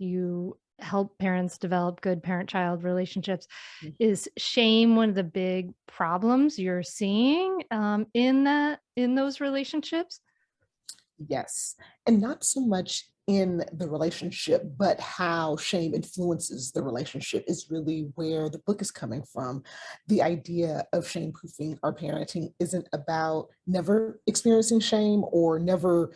you help parents develop good parent-child relationships. Mm. Is shame one of the big problems you're seeing, in those relationships? Yes. And not so much in the relationship, but how shame influences the relationship is really where the book is coming from. The idea of shame proofing our parenting isn't about never experiencing shame or never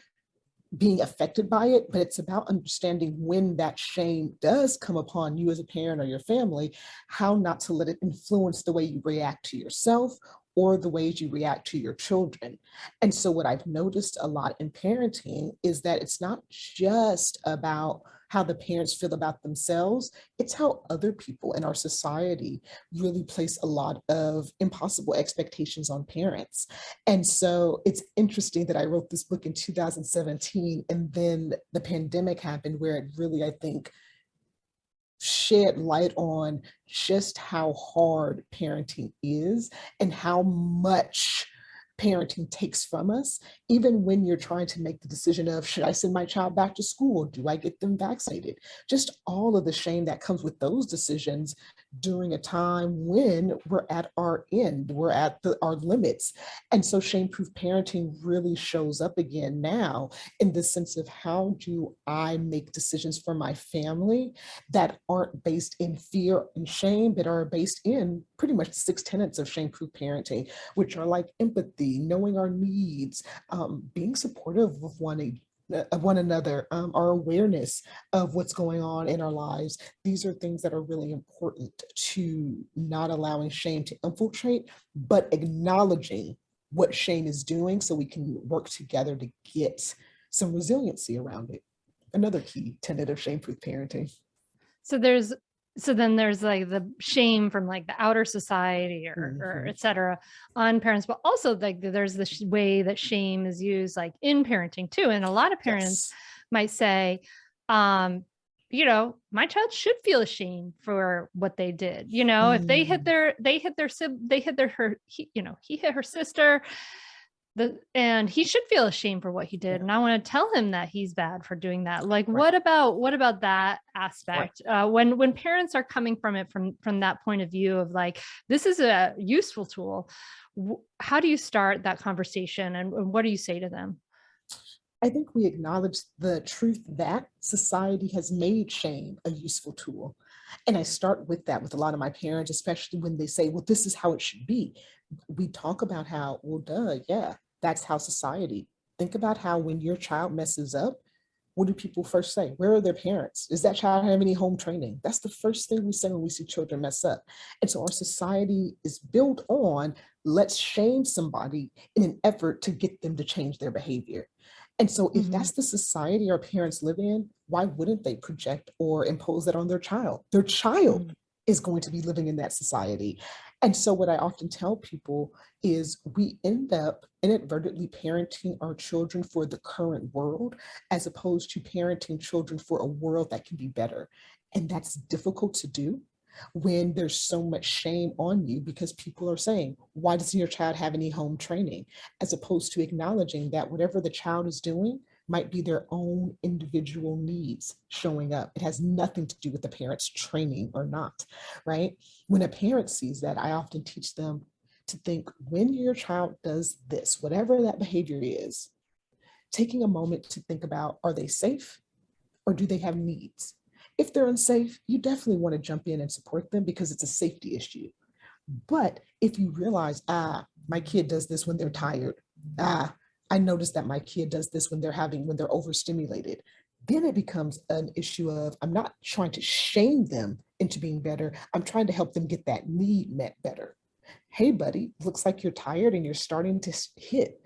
being affected by it, but it's about understanding when that shame does come upon you as a parent or your family, how not to let it influence the way you react to yourself or the ways you react to your children. And so, what I've noticed a lot in parenting is that it's not just about how the parents feel about themselves, it's how other people in our society really place a lot of impossible expectations on parents. And so it's interesting that I wrote this book in 2017 and then the pandemic happened where it really, I think, shed light on just how hard parenting is and how much parenting takes from us, even when you're trying to make the decision of should I send my child back to school? Do I get them vaccinated? Just all of the shame that comes with those decisions during a time when we're at our end, we're at our limits. And so shame proof parenting really shows up again now in the sense of how do I make decisions for my family that aren't based in fear and shame, but are based in pretty much the six tenets of shame-proof parenting, which are like empathy, knowing our needs, being supportive of one another, our awareness of what's going on in our lives. These are things that are really important to not allowing shame to infiltrate, but acknowledging what shame is doing so we can work together to get some resiliency around it. Another key tenet of shame-proof parenting. So there's so then there's, like, the shame from, like, the outer society or Mhm. et cetera on parents, but also, like, there's the way that shame is used, like, in parenting too, and a lot of parents Yes. might say, um, "My child should feel ashamed for what they did," if Mm, they hit their her he hit her sister, and he should feel ashamed for what he did, yeah, and I wanna tell him that he's bad for doing that. Like, right, what about that right. aspect? When parents are coming from it from that point of view of, like, this is a useful tool, how do you start that conversation, and what do you say to them? I think we acknowledge the truth that society has made shame a useful tool. And I start with that with a lot of my parents, especially when they say, well, this is how it should be. We talk about how, well, duh, yeah, that's how society. Think about how when your child messes up, what do people first say? Where are their parents? Does that child have any home training? That's the first thing we say when we see children mess up. And so our society is built on let's shame somebody in an effort to get them to change their behavior. And so if Mhm. that's the society our parents live in, why wouldn't they project or impose that on their child? Their child Mhm. is going to be living in that society. And so what I often tell people is we end up inadvertently parenting our children for the current world as opposed to parenting children for a world that can be better. And that's difficult to do when there's so much shame on you because people are saying, why doesn't your child have any home training? As opposed to acknowledging that whatever the child is doing might be their own individual needs showing up. It has nothing to do with the parent's training or not, right? When a parent sees that, I often teach them to think when your child does this, whatever that behavior is, taking a moment to think about are they safe or do they have needs? If they're unsafe, you definitely want to jump in and support them because it's a safety issue. But if you realize, my kid does this when they're tired, I noticed that my kid does this when they're overstimulated, then it becomes an issue of I'm not trying to shame them into being better. I'm trying to help them get that need met better. Hey, buddy, looks like you're tired and you're starting to hit.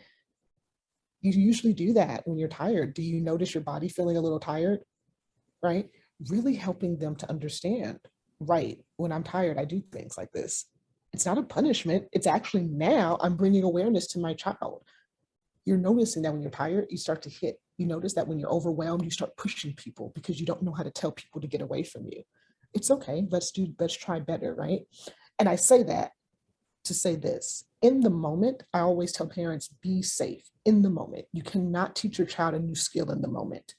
You usually do that when you're tired. Do you notice your body feeling a little tired? Right? Really helping them to understand, right, when I'm tired, I do things like this. It's not a punishment. It's actually now I'm bringing awareness to my child. You're noticing that when you're tired, you start to hit. You notice that when you're overwhelmed, you start pushing people because you don't know how to tell people to get away from you. It's okay. Let's try better, right? And I say that to say this. In the moment, I always tell parents be safe in the moment. You cannot teach your child a new skill in the moment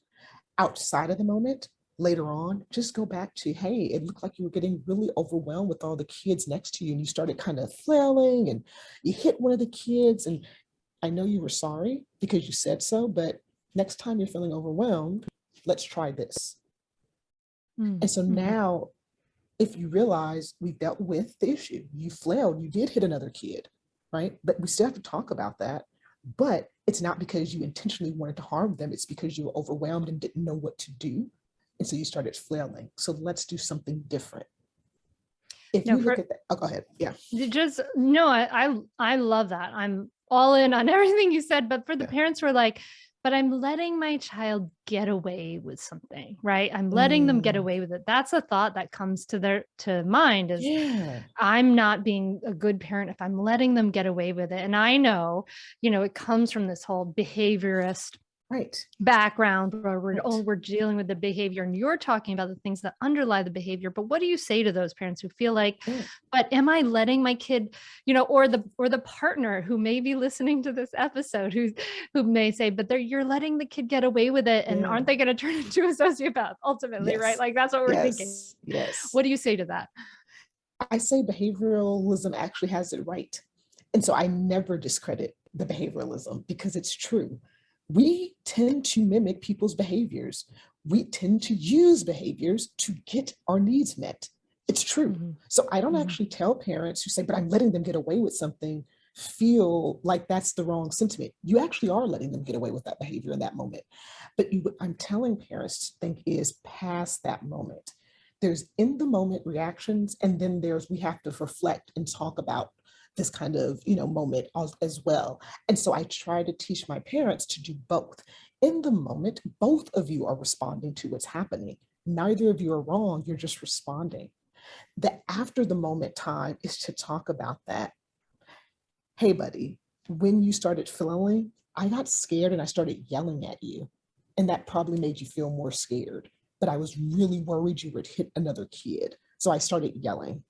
outside of the moment, later on, just go back to, hey, it looked like you were getting really overwhelmed with all the kids next to you and you started kind of flailing and you hit one of the kids. And I know you were sorry because you said so, but next time you're feeling overwhelmed, let's try this. And so Mhm. now, if you realize we dealt with the issue, you flailed, you did hit another kid, right? But we still have to talk about that. But it's not because you intentionally wanted to harm them, it's because you were overwhelmed and didn't know what to do. And so you started flailing. So let's do something different. If No, you look for at that, oh, go ahead. Yeah. just no, I love that. I'm all in on everything you said, but for the Yeah. parents who are like, but I'm letting my child get away with something, right? I'm letting them get Mm, away with it. That's a thought that comes to their to mind is yeah. I'm not being a good parent if I'm letting them get away with it. And I know, it comes from this whole behaviorist Right. background where Right. we're dealing with the behavior and you're talking about the things that underlie the behavior. But what do you say to those parents who feel like, Yeah. but am I letting my kid, or the partner who may be listening to this episode who may say, but you're letting the kid get away with it, and Yeah. aren't they going to turn into a sociopath ultimately, right? Yes. Like that's what we're thinking. Yes. Yes. What do you say to that? I say behavioralism actually has it right. And so I never discredit the behavioralism because it's true. We tend to mimic people's behaviors. We tend to use behaviors to get our needs met. It's true. Mhm. So I don't Mhm. actually tell parents who say, but I'm letting them get away with something, feel like that's the wrong sentiment. You actually are letting them get away with that behavior in that moment. But what I'm telling parents to think is past that moment. There's in the moment reactions, and then there's we have to reflect and talk about this kind of moment as well. And so I try to teach my parents to do both. In the moment, both of you are responding to what's happening. Neither of you are wrong, you're just responding. The after the moment time is to talk about that. Hey buddy, when you started feeling, I got scared and I started yelling at you, and that probably made you feel more scared, but I was really worried you would hit another kid, so I started yelling.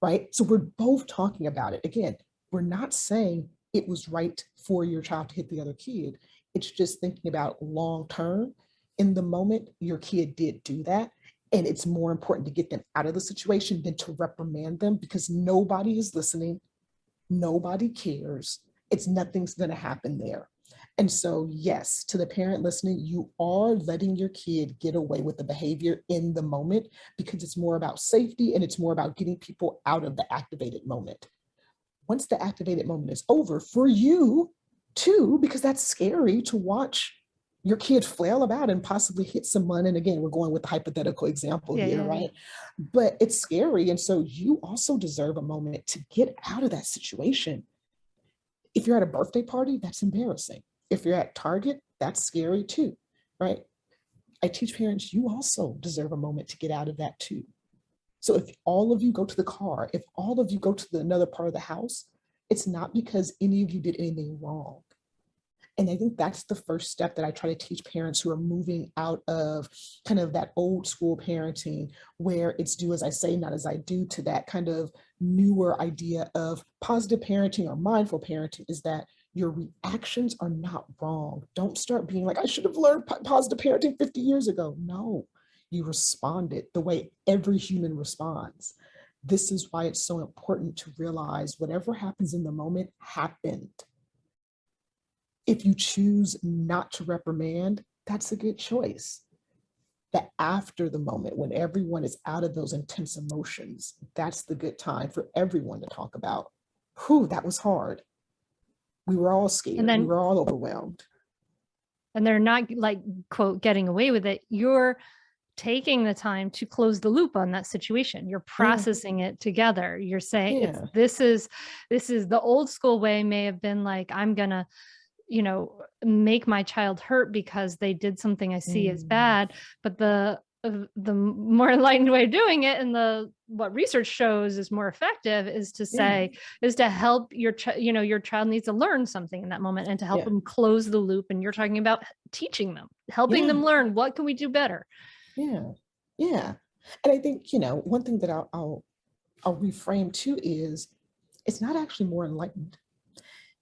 Right? So we're both talking about it. Again, we're not saying it was right for your child to hit the other kid. It's just thinking about long term. In the moment, your kid did do that. And it's more important to get them out of the situation than to reprimand them because nobody is listening. Nobody cares. It's nothing's going to happen there. And so, yes, to the parent listening, you are letting your kid get away with the behavior in the moment because it's more about safety and it's more about getting people out of the activated moment. Once the activated moment is over for you too, because that's scary to watch your kid flail about and possibly hit someone. And again, we're going with the hypothetical example Yeah, here, yeah, yeah. right? But it's scary. And so you also deserve a moment to get out of that situation. If you're at a birthday party, that's embarrassing. If you're at Target, that's scary too, right? I teach parents, you also deserve a moment to get out of that too. So if all of you go to the car, if all of you go to another part of the house, it's not because any of you did anything wrong. And I think that's the first step that I try to teach parents who are moving out of kind of that old school parenting where it's do as I say, not as I do, to that kind of newer idea of positive parenting or mindful parenting is that your reactions are not wrong. Don't start being like, I should have learned positive parenting 50 years ago. No, you responded the way every human responds. This is why it's so important to realize whatever happens in the moment happened. If you choose not to reprimand, that's a good choice. That after the moment, when everyone is out of those intense emotions, that's the good time for everyone to talk about, whew, that was hard. We were all And scared. We then were all overwhelmed. and they're not like quote getting away with it. You're taking the time to close the loop on that situation. You're Yeah, processing it together. You're saying it's yeah, this is the old school way may have been like, I'm gonna, make my child hurt because they did something I see as mm, bad. But the more enlightened way of doing it, and the what research shows is more effective, is to yeah, say is to help your child needs to learn something in that moment and to help yeah, them close the loop. And you're talking about teaching them, helping yeah, them learn what can we do better. yeah, yeah. And I think, one thing that I'll reframe too is it's not actually more enlightened.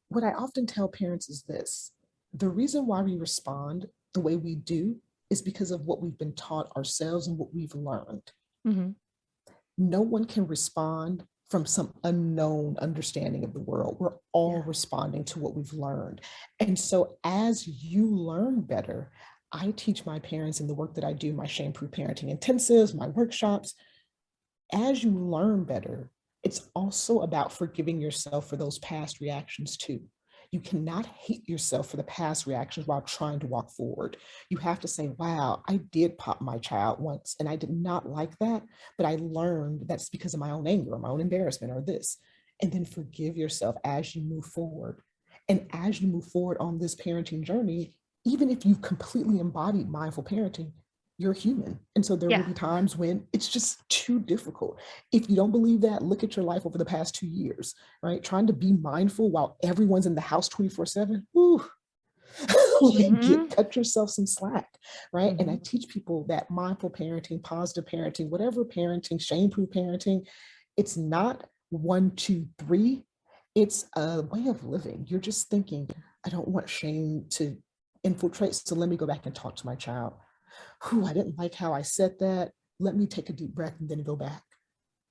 What I often tell parents is this: the reason why we respond the way we do is because of what we've been taught ourselves and what we've learned. Mhm. No one can respond from some unknown understanding of the world. We're all Yeah. responding to what we've learned. And so as you learn better, I teach my parents in the work that I do, my shame-proof parenting intensives, my workshops. As you learn better, it's also about forgiving yourself for those past reactions too. You cannot hate yourself for the past reactions while trying to walk forward. You have to say, wow, I did pop my child once and I did not like that, but I learned that's because of my own anger, or my own embarrassment, or this. And then forgive yourself as you move forward. And as you move forward on this parenting journey, even if you've completely embodied mindful parenting, you're human. And so there will Yeah. be times when it's just too difficult. If you don't believe that, look at your life over the past 2 years, right? Trying to be mindful while everyone's in the house 24/7. Ooh, Mhm. cut yourself some slack, right? And I Mhm. teach people that mindful parenting, positive parenting, whatever parenting, shame-proof parenting, it's not 1, 2, 3. It's a way of living. You're just thinking, I don't want shame to infiltrate. So let me go back and talk to my child. Whew, I didn't like how I said that. Let me take a deep breath and then go back.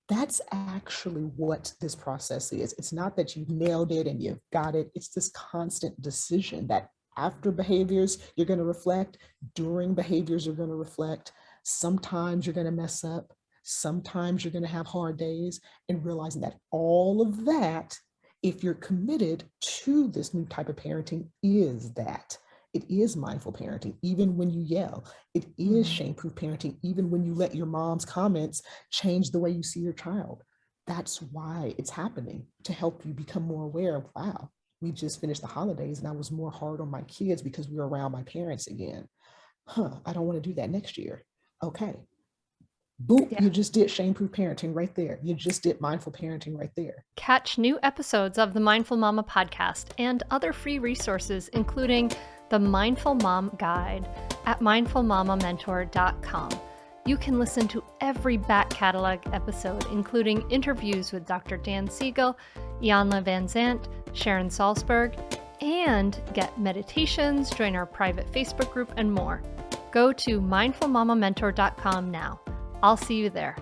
That's actually what this process is. It's not that you've nailed it and you've got it. It's this constant decision that after behaviors, you're going to reflect, during behaviors, you're going to reflect. Sometimes you're going to mess up. Sometimes you're going to have hard days, and realizing that all of that, if you're committed to this new type of parenting, is that. It is mindful parenting, even when you yell. It is Mhm. shame-proof parenting, even when you let your mom's comments change the way you see your child. That's why it's happening, to help you become more aware of, wow, we just finished the holidays and I was more hard on my kids because we were around my parents again. I don't want to do that next year. Okay. Boop, Yeah. you just did shame-proof parenting right there. You just did mindful parenting right there. Catch new episodes of the Mindful Mama podcast and other free resources, including the Mindful Mom Guide at mindfulmamamentor.com. You can listen to every back catalog episode, including interviews with Dr. Dan Siegel, Ianla Van Zant, Sharon Salzberg, and get meditations, join our private Facebook group, and more. Go to mindfulmamamentor.com now. I'll see you there.